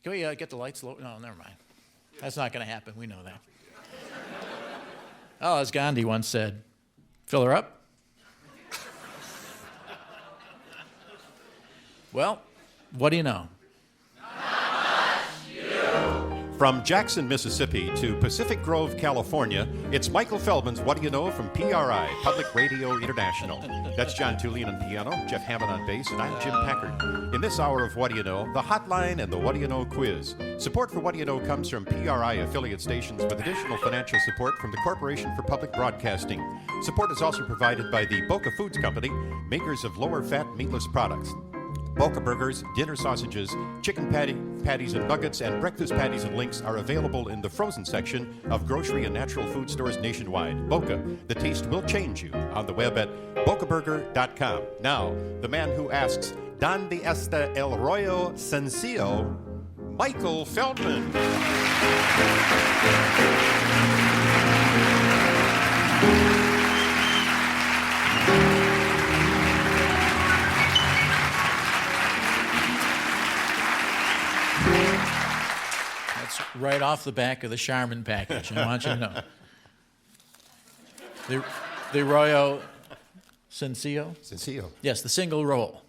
Can we get the lights low? No, never mind. That's not going to happen. We know that. Oh, as Gandhi once said, fill her up. Well, what do you know? From Jackson, Mississippi to Pacific Grove, California, it's Michael Feldman's What Do You Know from PRI, Public Radio International. That's John Tullian on piano, Jeff Hammond on bass, and I'm Jim Packard. In this hour of What Do You Know, the hotline and the What Do You Know quiz. Support for What Do You Know comes from PRI affiliate stations with additional financial support from the Corporation for Public Broadcasting. Support is also provided by the Boca Foods Company, makers of lower-fat meatless products. Boca burgers, dinner sausages, chicken patties and nuggets, and breakfast patties and links are available in the frozen section of grocery and natural food stores nationwide. Boca, the taste will change you. On the web at bocaburger.com. Now, the man who asks, ¿Dónde está el rollo sencillo? Michael Feldman. Right off the back of the Charmin package. I want you to know. The Rollo Sencillo? Sencillo. Yes, the single roll.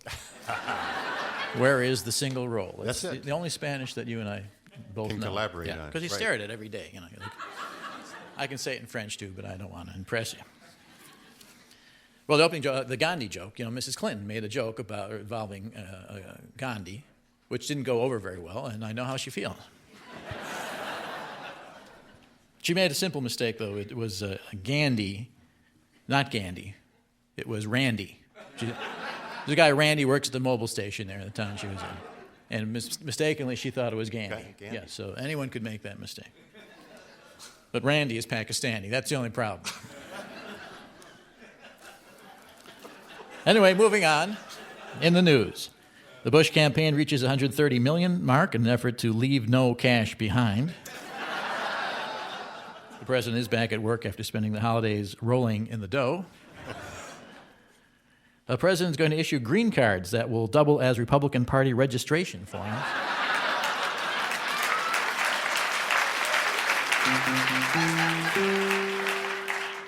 Where is the single roll? That's it. The only Spanish that you and I both Can know. collaborate on. Because you stare at it every day. You know. I can say it in French too, but I don't want to impress you. Well, the opening joke, the Gandhi joke, Mrs. Clinton made a joke involving Gandhi, which didn't go over very well, and I know how she feels. She made a simple mistake, though. It was Gandhi, not Gandhi. It was Randy. There's a guy, Randy, works at the mobile station there in the town she was in. And mistakenly, she thought it was Gandhi. Gandhi. Yeah, so anyone could make that mistake. But Randy is Pakistani. That's the only problem. Anyway, moving on. In the news, the Bush campaign reaches $130 million mark in an effort to leave no cash behind. The president is back at work after spending the holidays rolling in the dough. The president is going to issue green cards that will double as Republican Party registration forms.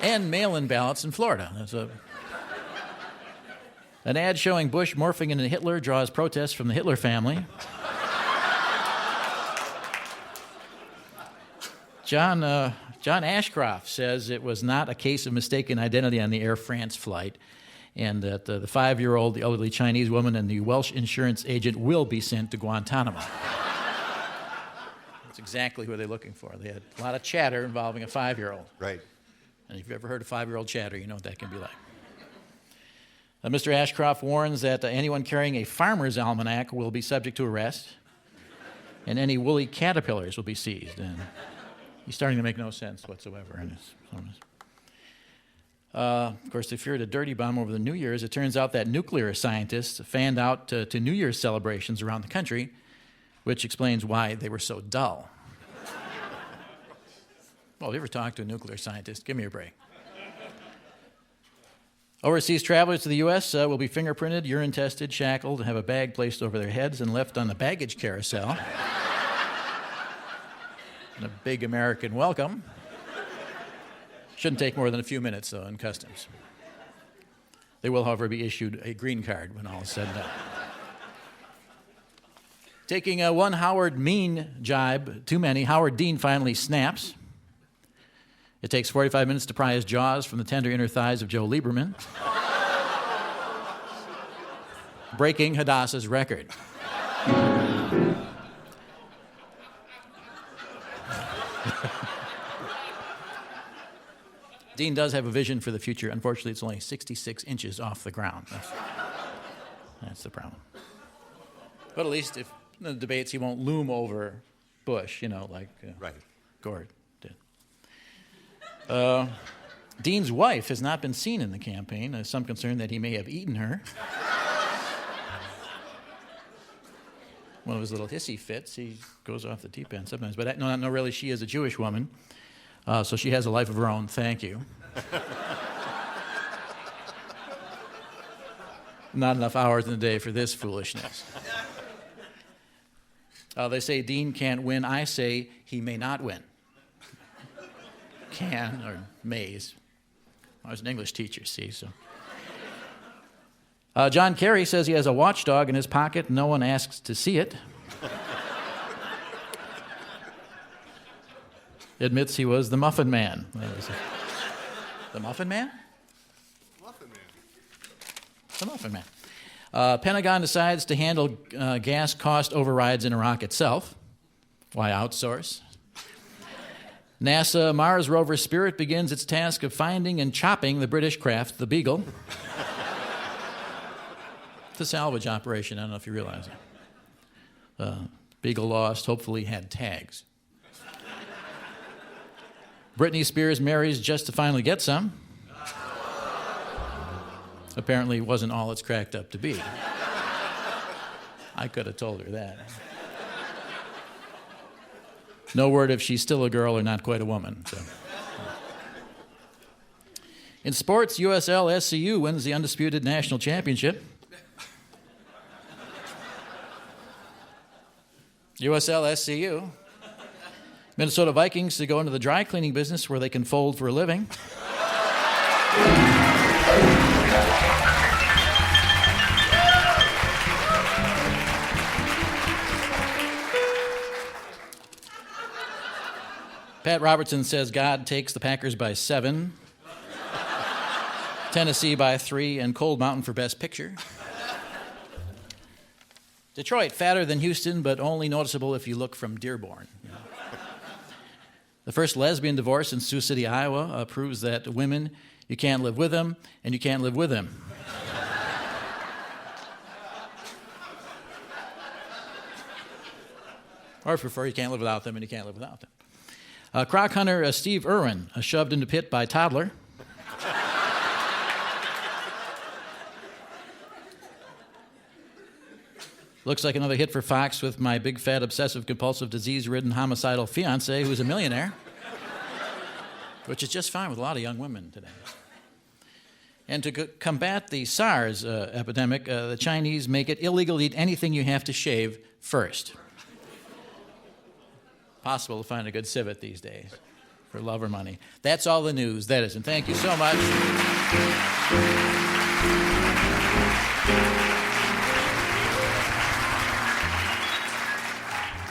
And mail-in ballots in Florida. An ad showing Bush morphing into Hitler draws protests from the Hitler family. John Ashcroft says it was not a case of mistaken identity on the Air France flight, and that the 5-year-old, the elderly Chinese woman, and the Welsh insurance agent will be sent to Guantanamo. That's exactly who they're looking for. They had a lot of chatter involving a 5-year-old. Right. And if you've ever heard a 5-year-old chatter, you know what that can be like. Mr. Ashcroft warns that anyone carrying a farmer's almanac will be subject to arrest, and any woolly caterpillars will be seized. And he's starting to make no sense whatsoever in his. Of course, they feared a dirty bomb over the New Year's. It turns out that nuclear scientists fanned out to New Year's celebrations around the country, which explains why they were so dull. Well, have you ever talked to a nuclear scientist? Give me a break. Overseas travelers to the U.S. Will be fingerprinted, urine tested, shackled, and have a bag placed over their heads and left on the baggage carousel. And a big American welcome. Shouldn't take more than a few minutes, though, in customs. They will, however, be issued a green card when all is said and done. Taking one Howard mean jibe too many, Howard Dean finally snaps. It takes 45 minutes to pry his jaws from the tender inner thighs of Joe Lieberman. Breaking Hadassah's record. Dean does have a vision for the future. Unfortunately, it's only 66 inches off the ground. That's the problem. But at least if in the debates he won't loom over Bush, like right. Gord did. Dean's wife has not been seen in the campaign. There's some concern that he may have eaten her. One of his little hissy fits, he goes off the deep end sometimes. But no, really, she is a Jewish woman. So she has a life of her own, thank you. Not enough hours in the day for this foolishness. They say Dean can't win. I say he may not win. Can or mays. I was an English teacher, see, so. John Kerry says he has a watchdog in his pocket. No one asks to see it. Admits he was the Muffin Man. The Muffin Man? Muffin Man. The Muffin Man. Pentagon decides to handle gas cost overrides in Iraq itself. Why outsource? NASA Mars rover Spirit begins its task of finding and chopping the British craft, the Beagle. It's a salvage operation. I don't know if you realize it. Beagle lost, hopefully had tags. Britney Spears marries just to finally get some. Apparently it wasn't all it's cracked up to be. I could have told her that. No word if she's still a girl or not quite a woman. So. In sports, USL SCU wins the undisputed national championship. USL SCU. Minnesota Vikings to go into the dry cleaning business where they can fold for a living. Pat Robertson says God takes the Packers by 7, Tennessee by 3, and Cold Mountain for Best Picture. Detroit, fatter than Houston, but only noticeable if you look from Dearborn. The first lesbian divorce in Sioux City, Iowa, proves that women, you can't live with them, and you can't live with them. Or if you prefer, you can't live without them, and you can't live without them. Croc hunter Steve Irwin, shoved into pit by toddler. Looks like another hit for Fox with my big, fat, obsessive-compulsive, disease-ridden, homicidal fiancé who's a millionaire, which is just fine with a lot of young women today. And to combat the SARS epidemic, the Chinese make it illegal to eat anything you have to shave first. Possible to find a good civet these days for love or money. That's all the news. That is, and thank you so much.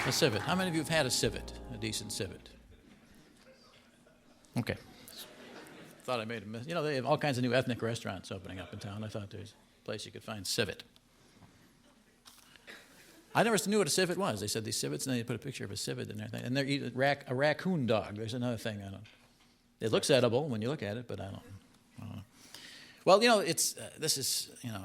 A civet. How many of you have had a civet, a decent civet? Okay. Thought I made a mistake. You know, they have all kinds of new ethnic restaurants opening up in town. I thought there was a place you could find civet. I never knew what a civet was. They said these civets, and then they put a picture of a civet in there. And they're eating a raccoon dog. There's another thing. It looks edible when you look at it, but I don't know. Well, you know, this is, you know,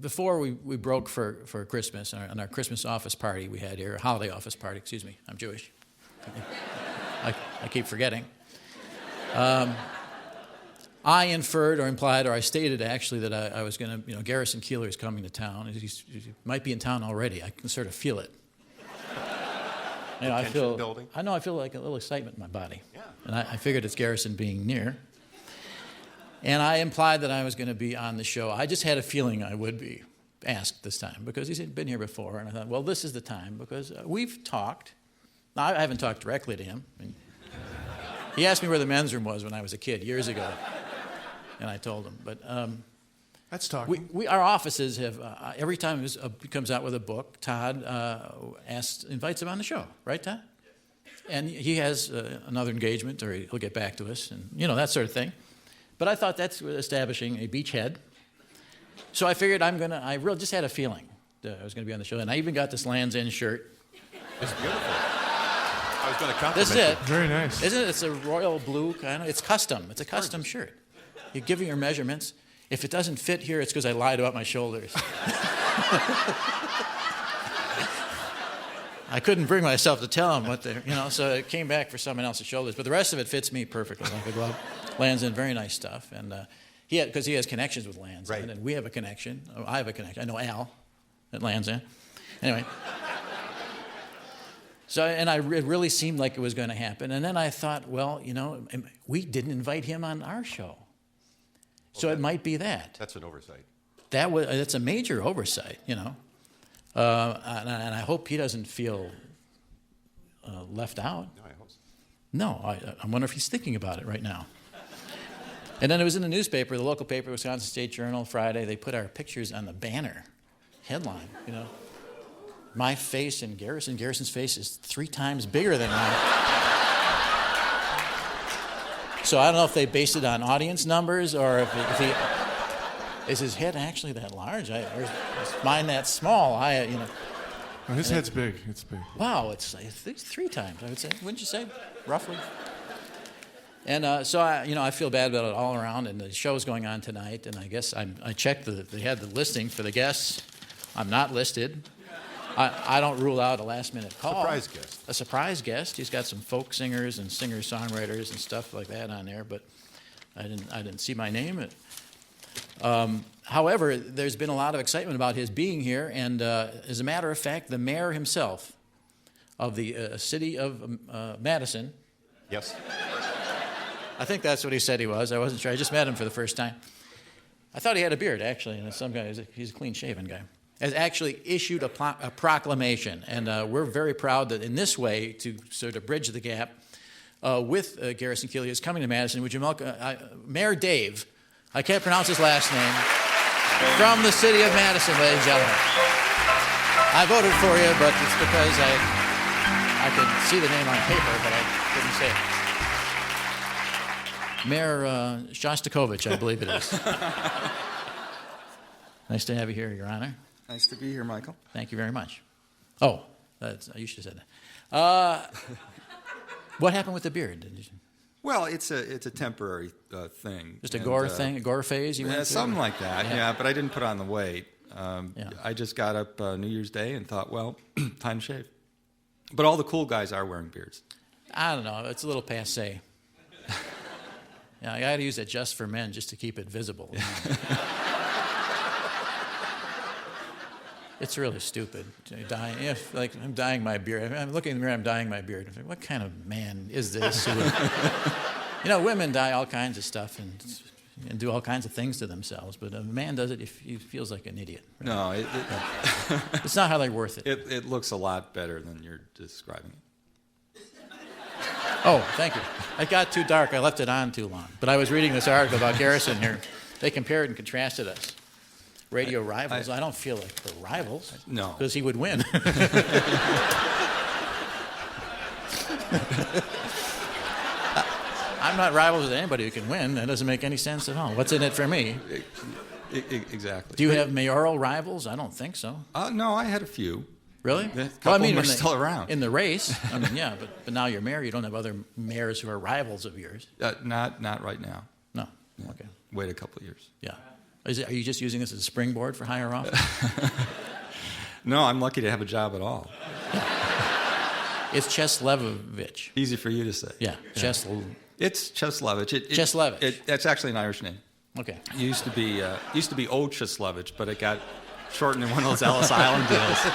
before we broke for Christmas, on our Christmas office party we had here, holiday office party, excuse me, I'm Jewish. I keep forgetting. I inferred or implied, or I stated actually that I was going to, you know, Garrison Keillor is coming to town. He might be in town already. I can sort of feel it. You know, I feel like a little excitement in my body. Yeah. And I figured it's Garrison being near. And I implied that I was going to be on the show. I just had a feeling I would be asked this time because he's been here before. And I thought, well, this is the time because we've talked. Now, I haven't talked directly to him. He asked me where the men's room was when I was a kid years ago. And I told him. But That's talking. our offices have, every time he comes out with a book, Todd invites him on the show. Right, Todd? And he has another engagement, or he'll get back to us, and, you know, that sort of thing. But I thought that's establishing a beachhead. So I figured I really just had a feeling that I was going to be on the show. And I even got this Land's End shirt. It's beautiful. I was going to compliment This is it. Very nice. Isn't it? It's a royal blue kind of. It's custom. It's a custom shirt. You give me your measurements. If it doesn't fit here, it's because I lied about my shoulders. I couldn't bring myself to tell him what they, you know, so it came back for someone else's shoulders. But the rest of it fits me perfectly like a glove. Land's End, very nice stuff. And because he has connections with Land's End, and we have a connection. Oh, I have a connection. I know Al at Land's End. Anyway. So, and it really seemed like it was going to happen. And then I thought, well, you know, we didn't invite him on our show. So it might be that. That's an oversight. That's a major oversight, you know. And I hope he doesn't feel left out. No, I hope so. No, I wonder if he's thinking about it right now. And then it was in the newspaper, the local paper, Wisconsin State Journal, Friday. They put our pictures on the banner, headline, you know. My face and Garrison's face is 3 times bigger than mine. So I don't know if they based it on audience numbers or if he is his head actually that large? Or is mine that small? No, his head's big. It's big. Wow, it's 3 times, I would say. Wouldn't you say, roughly? And so I feel bad about it all around. And the show's going on tonight, and I guess I checked they had the listing for the guests. I'm not listed. I don't rule out a last-minute call. Surprise guest. A surprise guest. He's got some folk singers and singer-songwriters and stuff like that on there, but I didn't see my name. However, there's been a lot of excitement about his being here, and as a matter of fact, the mayor himself of the city of Madison. Yes. I think that's what he said he was. I wasn't sure. I just met him for the first time. I thought he had a beard, actually, and some guy, he's a clean-shaven guy, has actually issued a proclamation, and we're very proud that in this way, to sort of bridge the gap with Garrison Keillor, is coming to Madison. Would you welcome Mayor Dave? I can't pronounce his last name. From the city of Madison, ladies and gentlemen. I voted for you, but it's because I could see the name on paper, but I couldn't say it. Mayor Shostakovich, I believe it is. Nice to have you here, Your Honor. Nice to be here, Michael. Thank you very much. Oh, you should have said that. What happened with the beard? Did you... Well, it's a temporary thing. Just a gore thing, a gore phase you went through? Something like that, yeah, but I didn't put on the weight. I just got up New Year's Day and thought, well, time to shave. But all the cool guys are wearing beards. I don't know. It's a little passé. Yeah, I got to use that just for men just to keep it visible. You know? It's really stupid. I'm dyeing my beard. I'm looking in the mirror, I'm dyeing my beard. I'm like, what kind of man is this? Women dye all kinds of stuff and do all kinds of things to themselves, but a man does it if he feels like an idiot. Right? No, it's not how they're worth it. It looks a lot better than you're describing it. Oh, thank you. It got too dark. I left it on too long. But I was reading this article about Garrison here. They compared and contrasted us. Radio rivals. I don't feel like we're rivals. No. Because he would win. I'm not rivals with anybody who can win. That doesn't make any sense at all. What's in it for me? Exactly. Do you have mayoral rivals? I don't think so. No, I had a few. Really? A couple are still around. In the race. I mean, yeah, but now you're mayor. You don't have other mayors who are rivals of yours. Not right now. No. Yeah. Okay. Wait a couple of years. Yeah. Are you just using this as a springboard for higher office? No, I'm lucky to have a job at all. It's Cheslevich. Easy for you to say. Yeah. It's Cheslevich. Cheslevich. That's actually an Irish name. Okay. It used to be Old Cheslevich, but it got shortened in one of those Ellis Island deals.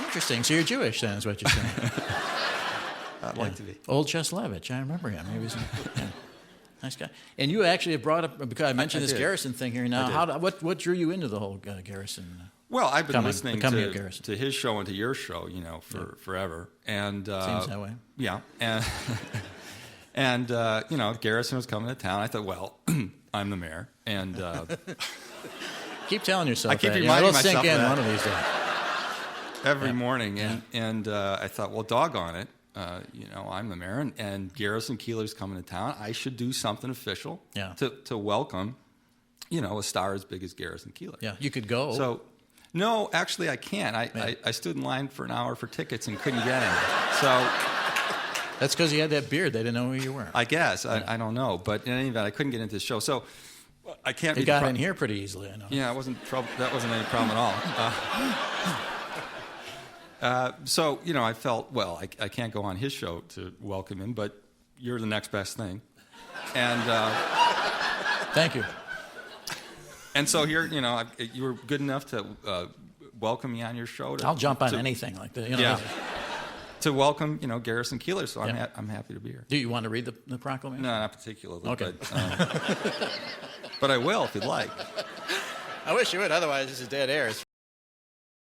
Interesting. So you're Jewish, then, is what you're saying. I'd like to be. Old Cheslevich. I remember him. He was nice guy. And you actually have brought up, because I mentioned this Garrison thing here now. What drew you into the whole Garrison? Well, I've been listening to his show and to your show, forever. And seems that way. Yeah. And Garrison was coming to town. I thought, well, I'm the mayor. And keep telling yourself I keep that. reminding myself myself sink in that one of these days. Every morning. And I thought, well, doggone it. I'm the mayor, and Garrison Keillor's coming to town. I should do something official to welcome, a star as big as Garrison Keillor. Yeah, you could go. So, no, actually, I can't. I stood in line for an hour for tickets and couldn't get any. So that's because you had that beard. They didn't know who you were. I guess. I don't know. But in any event, I couldn't get into the show. So I can't. You got in here pretty easily, I know. Yeah, it wasn't trouble. That wasn't any problem at all. So, I felt, well, I can't go on his show to welcome him, but you're the next best thing. And thank you. And so here, you were good enough to welcome me on your show. I'll jump on anything like that. Yeah. To welcome, Garrison Keillor, so I'm happy to be here. Do you want to read the proclamation? No, not particularly. Okay. But I will if you'd like. I wish you would. Otherwise, this is dead air.